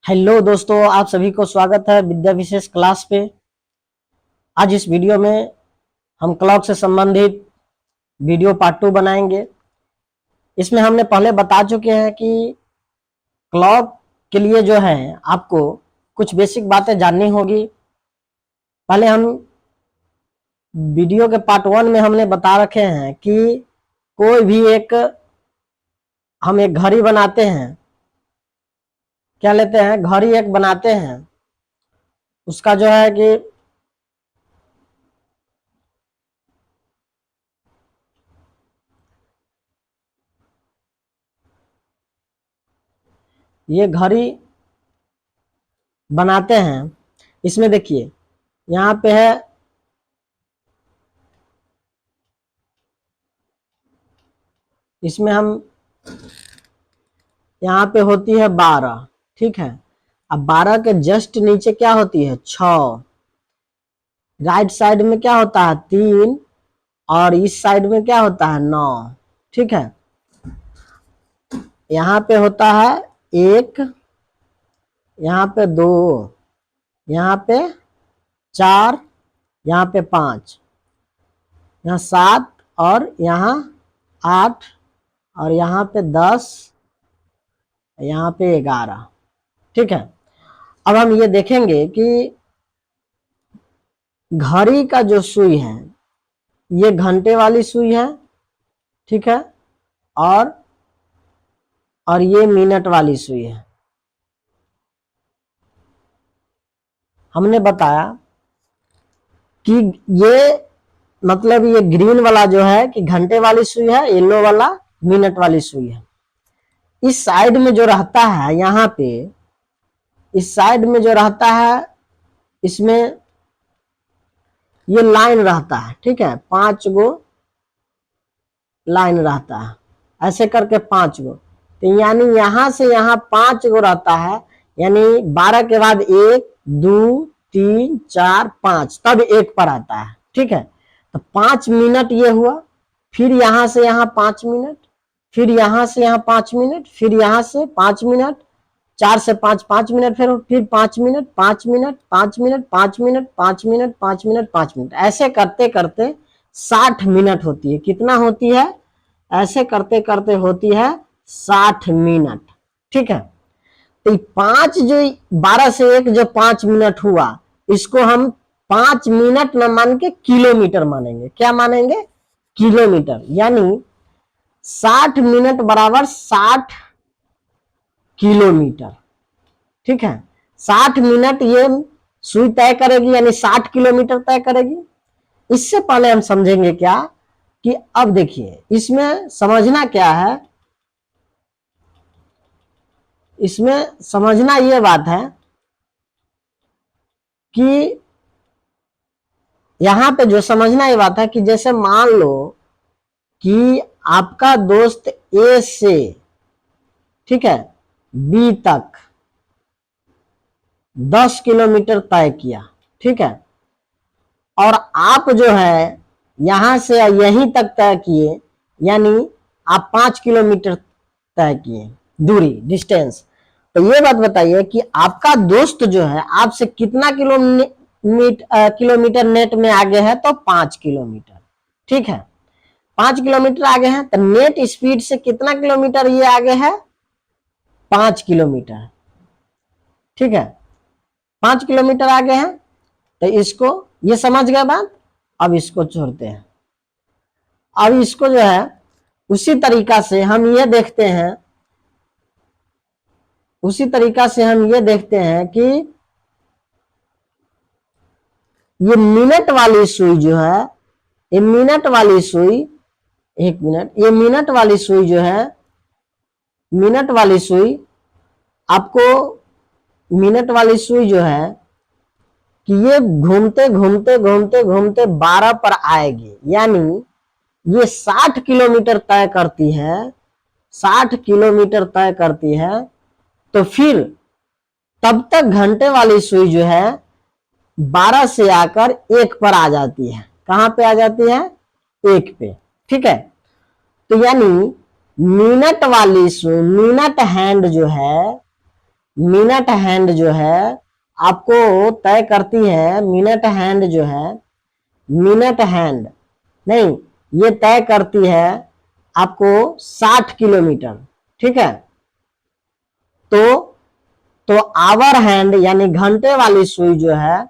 Hello दोस्तों, आप सभी को स्वागत है विद्या विशेष क्लास पे। आज इस वीडियो में हम क्लॉक से संबंधित वीडियो पार्ट 2 बनाएंगे। इसमें हमने पहले बता चुके हैं कि क्लॉक के लिए जो है आपको कुछ बेसिक बातें जाननी होगी। पहले हम वीडियो के पार्ट 1 में हमने बता रखे हैं कि कोई भी हम एक घड़ी बनाते हैं, क्या लेते हैं, घड़ी एक बनाते हैं। उसका जो है कि ये घड़ी बनाते हैं। इसमें देखिए यहाँ पे है, इसमें हम यहाँ पे होती है 12, ठीक है। अब 12 के जस्ट नीचे क्या होती है 6, राइट साइड में क्या होता है 3 और इस साइड में क्या होता है 9, ठीक है। यहाँ पे होता है 1, यहाँ पे 2, यहाँ पे 4, यहाँ पे 5, यहाँ 7 और यहाँ 8 और यहाँ पे 10, यहाँ पे 11, ठीक है। अब हम ये देखेंगे कि घड़ी का जो सुई है ये घंटे वाली सुई है, ठीक है, और ये मिनट वाली सुई है। हमने बताया कि ये मतलब ये ग्रीन वाला जो है कि घंटे वाली सुई है, येलो वाला मिनट वाली सुई है। इस साइड में जो रहता है, यहाँ पे इस साइड में जो रहता है, इसमें ये लाइन रहता है, ठीक है, 5 गो लाइन रहता है, ऐसे करके 5 गो। तो यानी यहां से यहाँ 5 गो रहता है, यानी 12 के बाद 1 2 3 4 5, तब 1 पर आता है, ठीक है। तो 5 मिनट ये हुआ, फिर यहां से यहाँ 5 मिनट, फिर यहां से यहाँ 5 मिनट, फिर यहां से 5 मिनट, 4 से 5 5 मिनट, फिर 5 minute 5 minute 5 minute 5 minute 5 minute 5 minute 5 minute, ऐसे करते करते 60 मिनट होती है। कितना होती है? ऐसे करते करते होती है 60 मिनट, ठीक है। तो 5 जो 12 से 1 जो 5 मिनट हुआ, इसको हम 5 मिनट न मान के किलोमीटर मानेंगे। क्या मानेंगे? किलोमीटर। यानी 60 मिनट बराबर 60 किलोमीटर, ठीक है। 60 मिनट ये सुई तय करेगी, यानी 60 किलोमीटर तय करेगी। इससे पहले हम समझेंगे क्या कि अब देखिए इसमें समझना क्या है, इसमें समझना ये बात है कि यहां पे जो समझना ये बात है कि जैसे मान लो कि आपका दोस्त ए से, ठीक है, बी तक 10 किलोमीटर तय किया, ठीक है, और आप जो है यहां से यहीं तक तय किए, यानी आप 5 किलोमीटर तय किए दूरी, डिस्टेंस। तो ये बात बताइए कि आपका दोस्त जो है आपसे कितना किलोमीटर नेट में आगे है? तो 5 किलोमीटर, ठीक है। 5 किलोमीटर आगे है, तो नेट स्पीड से कितना किलोमीटर ये आगे है? 5 किलोमीटर, ठीक है। 5 किलोमीटर आगे है, तो इसको ये समझ गए बात। अब इसको छोड़ते हैं। अब इसको जो है उसी तरीका से हम ये देखते हैं, उसी तरीका से हम ये देखते हैं कि ये मिनट वाली सुई जो है, ये मिनट वाली सुई, एक मिनट, ये मिनट वाली सुई जो है, मिनट वाली सुई आपको, मिनट वाली सुई जो है कि ये घूमते घूमते घूमते घूमते 12 पर आएगी, यानी ये 60 किलोमीटर तय करती है, 60 किलोमीटर तय करती है। तो फिर तब तक घंटे वाली सुई जो है 12 से आकर 1 पर आ जाती है। कहां पे आ जाती है? 1 पे, ठीक है। तो यानी मिनट वाली सुई, मिनट हैंड जो है मिनट हैंड जो है आपको तय करती है, मिनट हैंड जो है, मिनट हैंड नहीं, ये तय करती है आपको 60 किलोमीटर। ठीक है, तो आवर हैंड यानी घंटे वाली सुई जो है,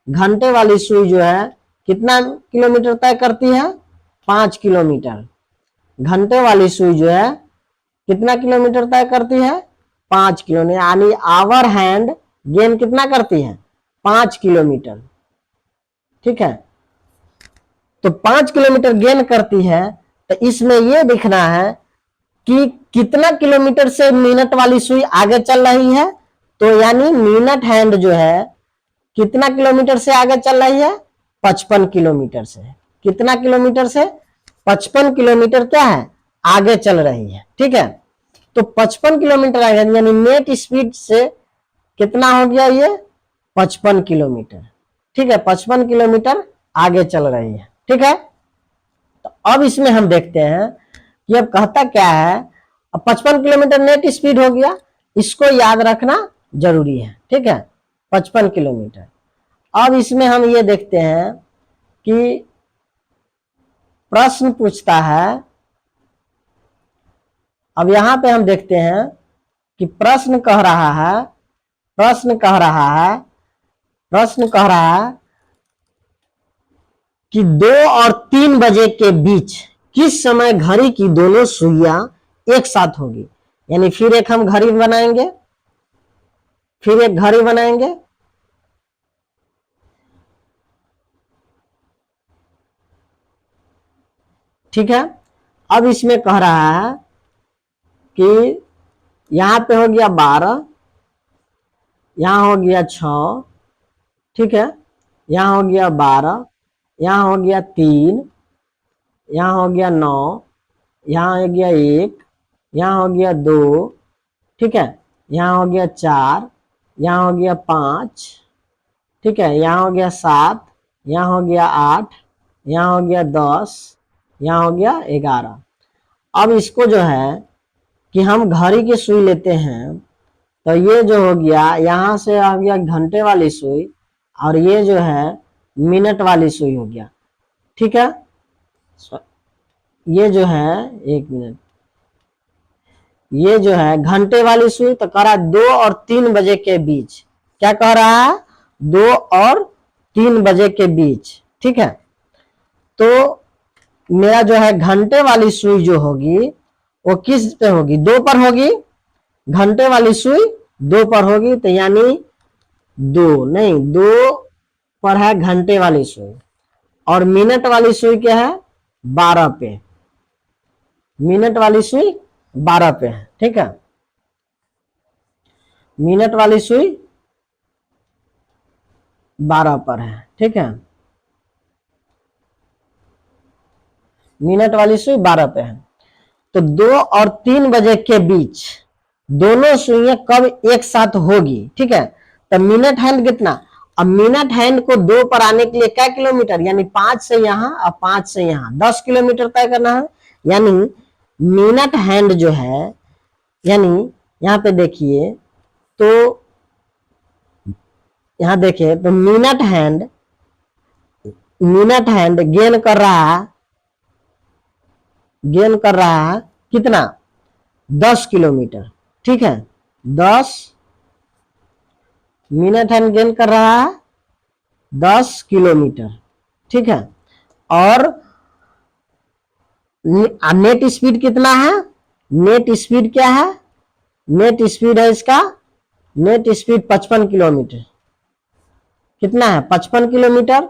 घंटे वाली सुई जो है कितना किलोमीटर तय करती है? 5 किलोमीटर। घंटे वाली सुई जो है कितना किलोमीटर तय करती है? 5 किलोमीटर। यानी आवर हैंड गेन कितना करती है? 5 किलोमीटर। ठीक है, तो 5 किलोमीटर गेन करती है, तो इसमें यह दिखना है कि कितना किलोमीटर से मिनट वाली सुई आगे चल रही है। तो यानी मिनट हैंड जो है कितना किलोमीटर से आगे चल रही है? 55 किलोमीटर से। कितना किलोमीटर से? 55 किलोमीटर क्या है? आगे चल रही है। ठीक है, तो 55 किलोमीटर आगे, यानी नेट स्पीड से कितना हो गया ये? 55 किलोमीटर। ठीक है, 55 किलोमीटर आगे चल रही है। ठीक है, तो अब इसमें हम देखते हैं कि अब कहता क्या है। अब 55 किलोमीटर नेट स्पीड हो गया, इसको याद रखना जरूरी है। ठीक है, 55 किलोमीटर। अब इसमें हम ये देखते हैं कि प्रश्न पूछता है। अब यहां पे हम देखते हैं कि प्रश्न कह रहा है, प्रश्न कह रहा है, प्रश्न कह रहा है कि 2 और 3 बजे के बीच किस समय घड़ी की दोनों सुइयां एक साथ होगी। यानी फिर एक हम घड़ी बनाएंगे, फिर एक घड़ी बनाएंगे। ठीक है, अब इसमें कह रहा है कि यहां पे हो गया 12, यहां हो गया 6, ठीक है, यहां हो गया 12, यहां हो गया 3, यहां हो गया 9, यहां हो गया 1, यहां हो गया 2, ठीक है, यहां हो गया 4, यहां हो गया 5, ठीक है, यहां हो गया 7, यहां हो गया 8, यहां हो गया 10, यहां हो गया 11। अब इसको जो है कि हम घड़ी की सुई लेते हैं, तो ये जो हो गया यहां से आ गया घंटे वाली सुई, और ये जो है मिनट वाली सुई हो गया। ठीक है, ये जो है, एक मिनट, ये जो है घंटे वाली सुई, तो कह रहा है 2 और 3 बजे के बीच। क्या कह रहा है? 2 और 3 बजे के बीच। ठीक है, तो मेरा जो है घंटे वाली सुई जो होगी वो किस पे होगी? 2 पर होगी। घंटे वाली सुई 2 पर होगी, तो यानी 2 नहीं, 2 पर है घंटे वाली सुई, और मिनट वाली सुई क्या है? 12 पे। मिनट वाली सुई 12 पे है। ठीक है, मिनट वाली सुई 12 पर है। ठीक है, मिनट वाली सुई 12 पे है। तो 2 और 3 बजे के बीच दोनों सुइयां कब एक साथ होगी? ठीक है, तो मिनट हैंड कितना? अब मिनट हैंड को 2 पर आने के लिए क्या किलोमीटर? यानी 5 से यहां और 5 से यहां 10 किलोमीटर तय करना है। यानी मिनट हैंड जो है, यानी यहां पे देखिए, तो यहां देखिए तो minute hand, minute hand gain कर रहा है, गेन कर रहा है कितना? 10 किलोमीटर। ठीक है, 10 मिनट हैंड गेन कर रहा है 10 किलोमीटर। ठीक है, और नेट स्पीड कितना है? नेट स्पीड क्या है? नेट स्पीड है इसका, नेट स्पीड 55 किलोमीटर। कितना है? 55 किलोमीटर।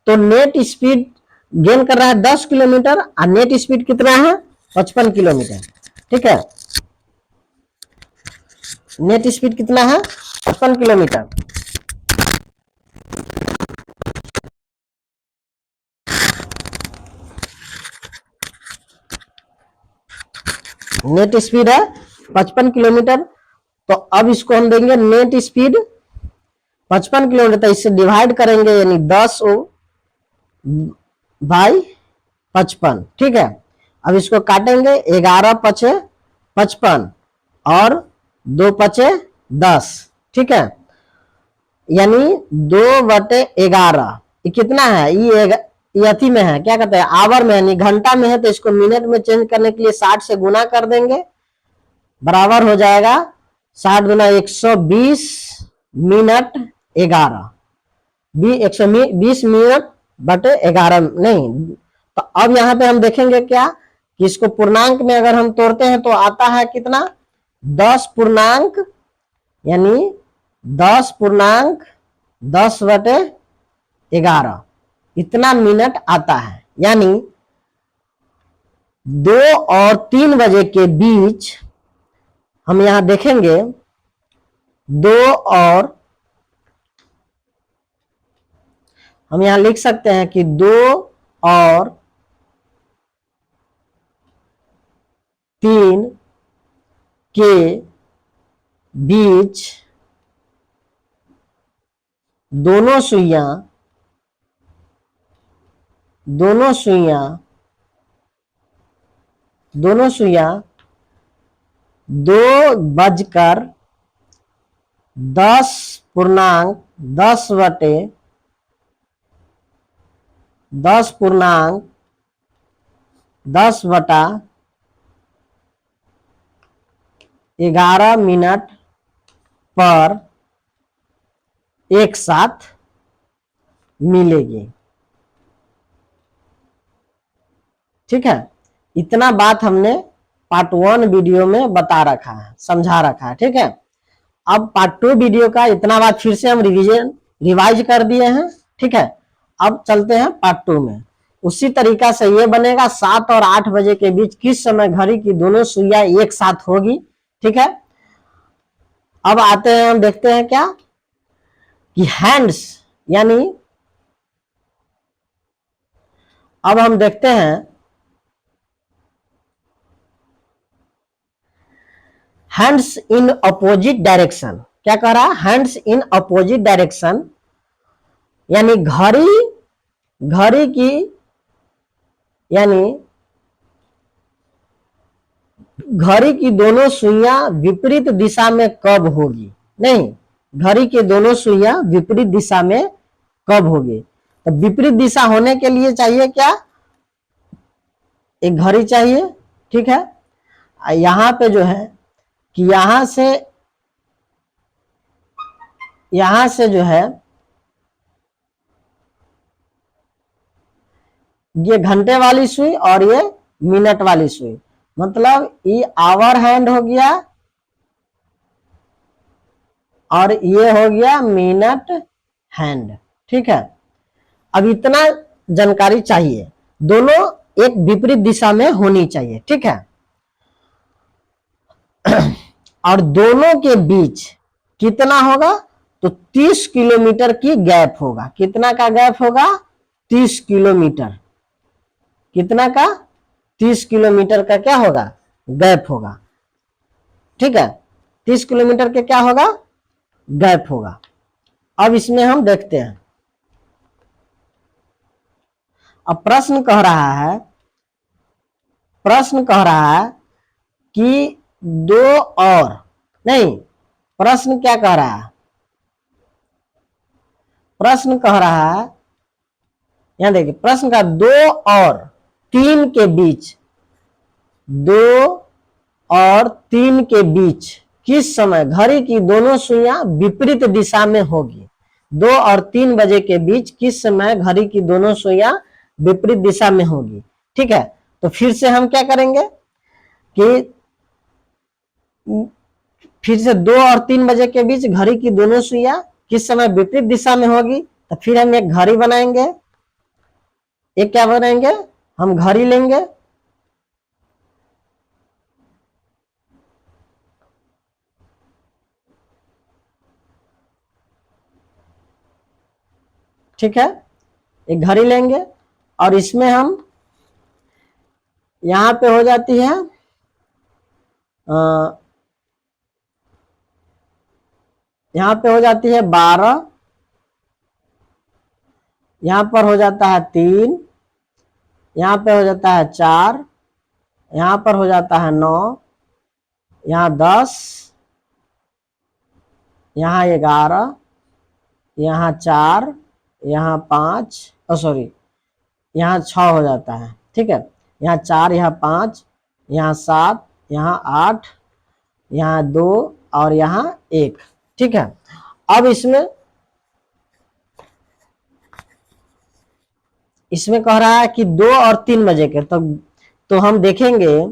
तो नेट स्पीड गेन कर रहा है 10 किलोमीटर, और नेट स्पीड कितना है? 55 किलोमीटर। ठीक है, नेट स्पीड कितना है? 55 किलोमीटर। नेट स्पीड है 55 किलोमीटर। तो अब इसको हम देंगे नेट स्पीड 55 किलोमीटर, तो इससे डिवाइड करेंगे, यानी 10 बाई 55। ठीक है, अब इसको काटेंगे, 11 पचे 55 और 2 पचे 10, ठीक है। यानी 2/11, ये कितना है, ये अति में है, क्या कहते हैं, आवर में, यानी घंटा में है, तो इसको मिनट में चेंज करने के लिए 60 से गुना कर देंगे, बराबर हो जाएगा 60 गुना 120 मिनट 11, 120 मिनट बटे 11, नहीं। तो अब यहाँ पे हम देखेंगे क्या कि इसको पूर्णांक में अगर हम तोड़ते हैं तो आता है कितना, 10 पूर्णांक, यानी 10 पूर्णांक 10/11, इतना मिनट आता है। यानी 2 और 3 बजे के बीच हम यहां देखेंगे, 2 और हम यहां लिख सकते हैं कि 2 और 3 के बीच दोनों सुइयां 2:10 पूर्णांक 10/11 मिनट पर एक साथ मिलेगी, ठीक है। इतना बात हमने पार्ट 1 वीडियो में बता रखा है, समझा रखा है, ठीक है। अब पार्ट 2 वीडियो का इतना बात फिर से हम रिवाइज कर दिए हैं, ठीक है। अब चलते हैं पार्ट 2 में। उसी तरीका से ये बनेगा, 7 और 8 बजे के बीच किस समय घड़ी की दोनों सुइयां एक साथ होगी, ठीक है। अब आते हैं, हम देखते हैं क्या कि हैंड्स, यानी अब हम देखते हैं हैंड्स इन अपोजिट डायरेक्शन। क्या कह रहा है, हैंड्स इन अपोजिट डायरेक्शन, यानी घड़ी की, यानी घड़ी की दोनों सुइयां विपरीत दिशा में कब होगी, नहीं, घड़ी की दोनों सुइयां विपरीत दिशा में कब होगी। तो विपरीत दिशा होने के लिए चाहिए क्या, एक घड़ी चाहिए, ठीक है। यहां पे जो है कि यहां से जो है ये घंटे वाली सुई और ये मिनट वाली सुई, मतलब ये आवर हैंड हो गया और ये हो गया मिनट हैंड, ठीक है। अब इतना जानकारी चाहिए, दोनों एक विपरीत दिशा में होनी चाहिए, ठीक है। और दोनों के बीच कितना होगा, तो 30 किलोमीटर की गैप होगा। कितना का गैप होगा, 30 किलोमीटर, कितना का, 30 किलोमीटर का क्या होगा, गैप होगा, ठीक है। 30 किलोमीटर के क्या होगा, गैप होगा। अब इसमें हम देखते हैं, अब प्रश्न कह रहा है कि 2 और, नहीं, प्रश्न क्या कह रहा है, प्रश्न कह रहा है, यहां देखिए प्रश्न का 2 और 3 के बीच, 2 और 3 के बीच किस समय घड़ी की दोनों सुइयां विपरीत दिशा में होगी। 2 और 3 बजे के बीच किस समय घड़ी की दोनों सुइयां विपरीत दिशा में होगी, ठीक है। तो फिर से हम क्या करेंगे कि फिर से 2 और 3 बजे के बीच घड़ी की दोनों सुइयां किस समय विपरीत दिशा में होगी, तो फिर हम एक घड़ी बनाएंगे, एक क्या बनाएंगे, हम घड़ी लेंगे, ठीक है, एक घड़ी लेंगे और इसमें हम यहां पे हो जाती है यहां पे हो जाती है 12, यहां पर हो जाता है 3, यहां पे हो जाता है 4, यहां पर हो जाता है 9, यहां 10, यहाँ 11, यहाँ 4, यहाँ 5, सॉरी यहाँ 6 हो जाता है, ठीक है। यहाँ 4, यहाँ 5, यहाँ 7, यहाँ 8, यहाँ 2 और यहाँ 1, ठीक है। अब इसमें कह रहा है कि 2 और 3 बजे के, तो हम देखेंगे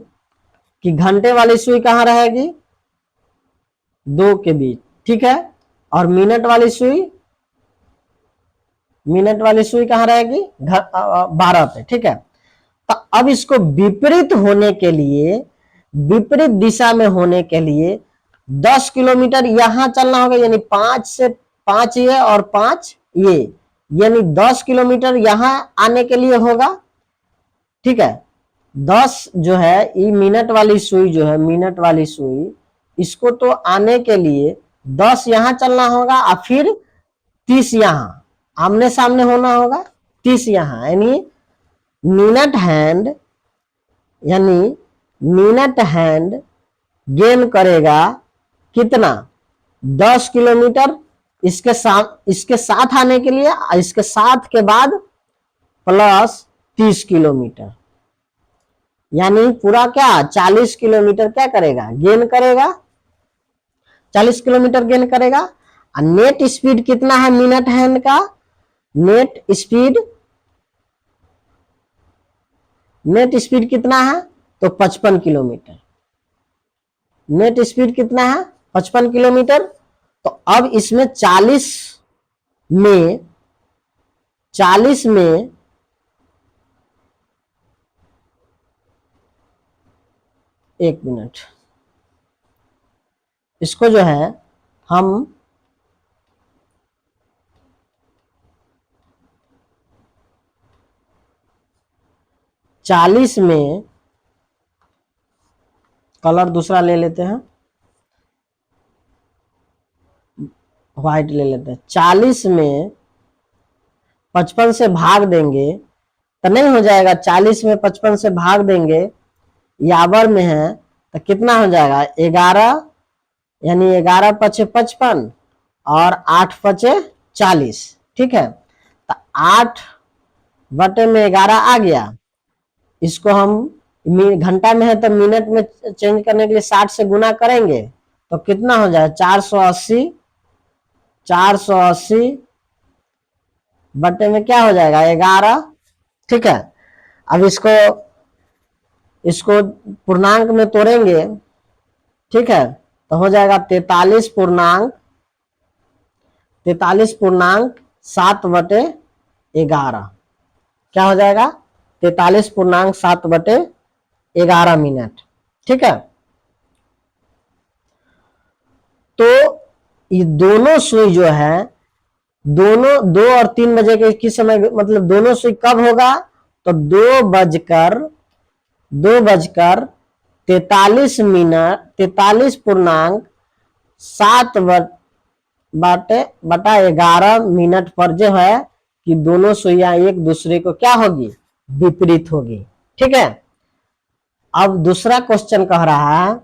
कि घंटे वाली सुई कहाँ रहेगी, 2 के बीच, ठीक है। और मिनट वाली सुई कहाँ रहेगी, 12 पे, ठीक है। तो अब इसको विपरीत होने के लिए, विपरीत दिशा में होने के लिए 10 किलोमीटर यहां चलना होगा, यानी 5 ये और 5 ये, यानी 10 किलोमीटर यहां आने के लिए होगा, ठीक है। 10 जो है ये मिनट वाली सुई जो है, मिनट वाली सुई, इसको तो आने के लिए 10 यहां चलना होगा और फिर 30 यहां आमने सामने होना होगा, 30 यहां, यानी मिनट हैंड गेन करेगा कितना, 10 किलोमीटर इसके साथ आने के लिए, इसके साथ के बाद प्लस 30 किलोमीटर, यानी पूरा क्या 40 किलोमीटर क्या करेगा, गेन करेगा, 40 किलोमीटर गेन करेगा। और नेट स्पीड कितना है मिनट हैंड का, नेट स्पीड कितना है, तो 55 किलोमीटर, नेट स्पीड कितना है 55 किलोमीटर। तो अब इसमें 40 में 1 मिनट, इसको जो है हम 40 में, कलर दूसरा ले लेते हैं, व्हाइट ले लेते हैं, 40 में 55 से भाग देंगे तो नहीं हो जाएगा, 40 में 55 से भाग देंगे, यावर में है तो कितना हो जाएगा 11, यानी 11 पचे 55 और 8 पचे 40, ठीक है। तो 8 बटे में 11 आ गया, इसको हम घंटा में है तो मिनट में चेंज करने के लिए 60 से गुना करेंगे तो कितना हो जाए 480 बटे में क्या हो जाएगा 11, ठीक है। अब इसको पूर्णांक में तोड़ेंगे, ठीक है, तो हो जाएगा 43.7 बटे 11, क्या हो जाएगा 43.7 बटे 11 मिनट, ठीक है। तो ये दोनों सुई जो है, दोनों 2 और 3 बजे के किस समय, मतलब दोनों सुई कब होगा, तो 2:43 बटा 11 मिनट पर जो है कि दोनों सुइयां एक दूसरे को क्या होगी, विपरीत होगी, ठीक है। अब दूसरा क्वेश्चन कह रहा है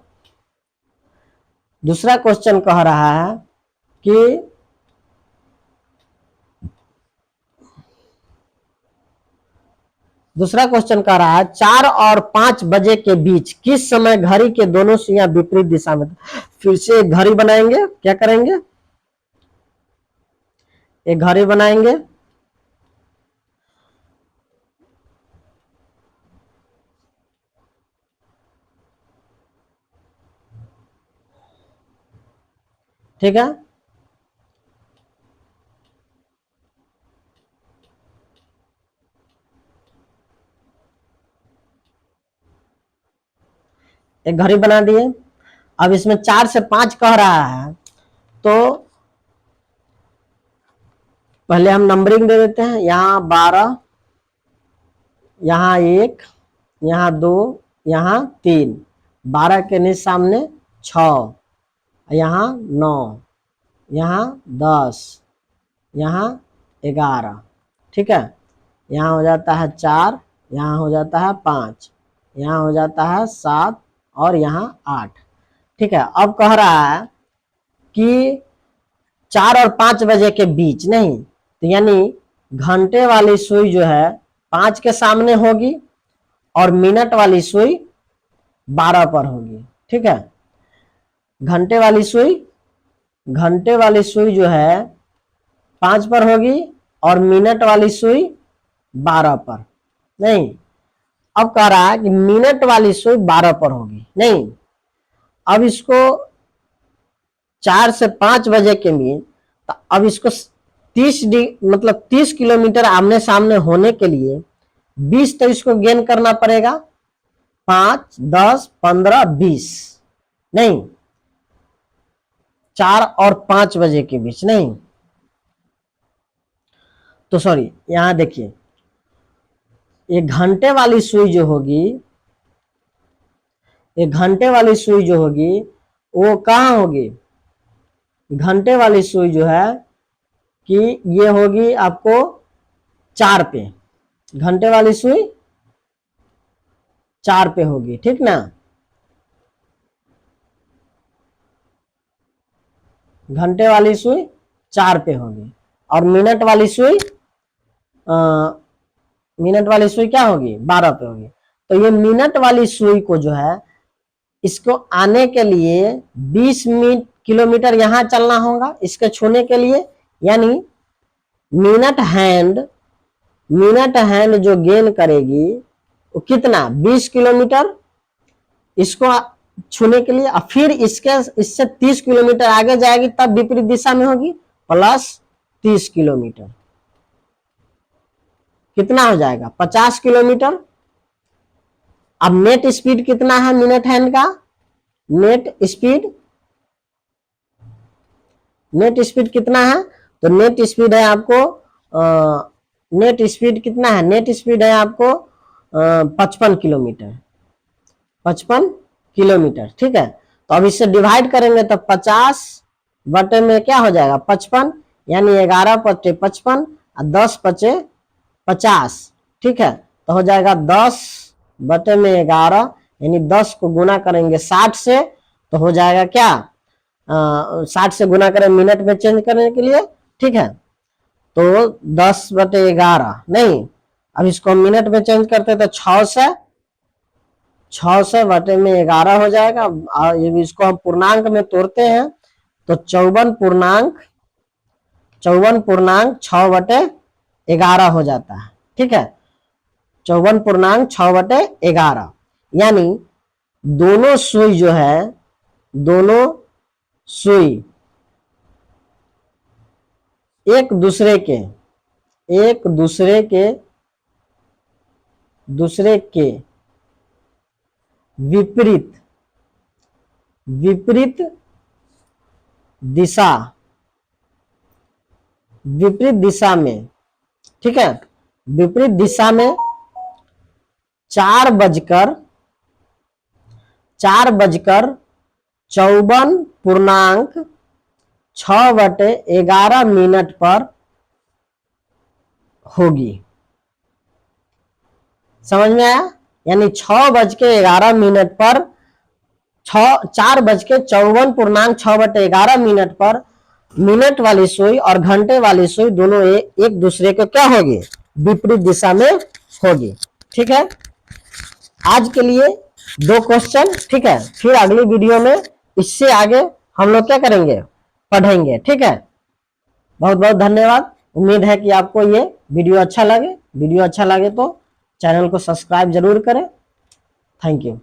कि दूसरा क्वेश्चन कह रहा है 4 और 5 बजे के बीच किस समय घड़ी के दोनों सुइयां विपरीत दिशा में, फिर से एक घड़ी बनाएंगे, क्या करेंगे, एक घड़ी बनाएंगे, ठीक है। एक घड़ी बना दिए। अब इसमें 4 से 5 कह रहा है, तो पहले हम नंबरिंग दे देते हैं, यहाँ 12, यहाँ 1, यहाँ 2, यहाँ 3, 12 के नीचे सामने 6, यहाँ 9, यहाँ 10, यहाँ 11, ठीक है। यहाँ हो जाता है 4, यहाँ हो जाता है 5, यहाँ हो जाता है 7 और यहाँ 8, ठीक है। अब कह रहा है कि 4 और 5 बजे के बीच, नहीं तो यानी घंटे वाली सुई जो है 5 के सामने होगी और मिनट वाली सुई 12 पर होगी। ठीक है, घंटे वाली सुई जो है 5 पर होगी और मिनट वाली सुई 12 पर। नहीं, अब कह रहा है कि मिनट वाली सुई 12 पर होगी। नहीं, अब इसको 4 से 5 बजे के बीच, तो अब इसको 30 किलोमीटर आमने सामने होने के लिए 20 तो इसको गेन करना पड़ेगा, 5, 10, 15, 20। नहीं, 4 और 5 बजे के बीच। नहीं तो सॉरी, यहां देखिए, ये घंटे वाली सुई जो होगी, वो कहाँ होगी? घंटे वाली सुई जो है कि ये होगी आपको 4 पे, घंटे वाली सुई 4 पे होगी। ठीक ना, घंटे वाली सुई 4 पे होगी और मिनट वाली सुई क्या होगी? 12 पे होगी। तो ये मिनट वाली सुई को जो है, इसको आने के लिए 20 किलोमीटर यहां चलना होगा इसके छूने के लिए, यानी मिनट हैंड जो गेन करेगी वो कितना? 20 किलोमीटर इसको छूने के लिए, और फिर इससे 30 किलोमीटर आगे जाएगी, तब विपरीत दिशा में होगी, प्लस 30 किलोमीटर, कितना हो जाएगा? 50 किलोमीटर। अब नेट स्पीड कितना है मिनट हैंड का? नेट स्पीड कितना है? तो नेट स्पीड है आपको नेट स्पीड कितना है? नेट स्पीड है आपको 55 किलोमीटर, 55 किलोमीटर। ठीक है, तो अब इससे डिवाइड करेंगे तो 50 बटे में क्या हो जाएगा? 55, यानी 11 पचे 55 और 10 पचे 50। ठीक है, तो हो जाएगा 10 बटे में 11, यानी 10 को गुना करेंगे 60 से, तो हो जाएगा क्या? 60 से गुना करें मिनट में चेंज करने के लिए। ठीक है, तो 10 बटे 11, नहीं, अब इसको मिनट में चेंज करते तो 6 से बटे में 11 हो जाएगा। और ये इसको हम पूर्णांक में तोड़ते हैं तो 54.6 बटे 11 हो जाता है। ठीक है, 54.6 बटे 11, यानी दोनों सुई जो है, दोनों सुई एक दूसरे के विपरीत दिशा में, ठीक है, विपरीत दिशा में 4:54.6 बटे 11 मिनट पर होगी। समझ में आया? यानी 6:11 पर 4:54.6 बटे 11 मिनट पर मिनट वाली सुई और घंटे वाली सुई दोनों एक दूसरे को क्या होगी? विपरीत दिशा में होगी। ठीक है, आज के लिए 2 क्वेश्चन। ठीक है, फिर अगली वीडियो में इससे आगे हम लोग क्या करेंगे? पढ़ेंगे। ठीक है, बहुत बहुत धन्यवाद। उम्मीद है कि आपको ये वीडियो अच्छा लगे तो चैनल को सब्सक्राइब जरूर करें। Thank you.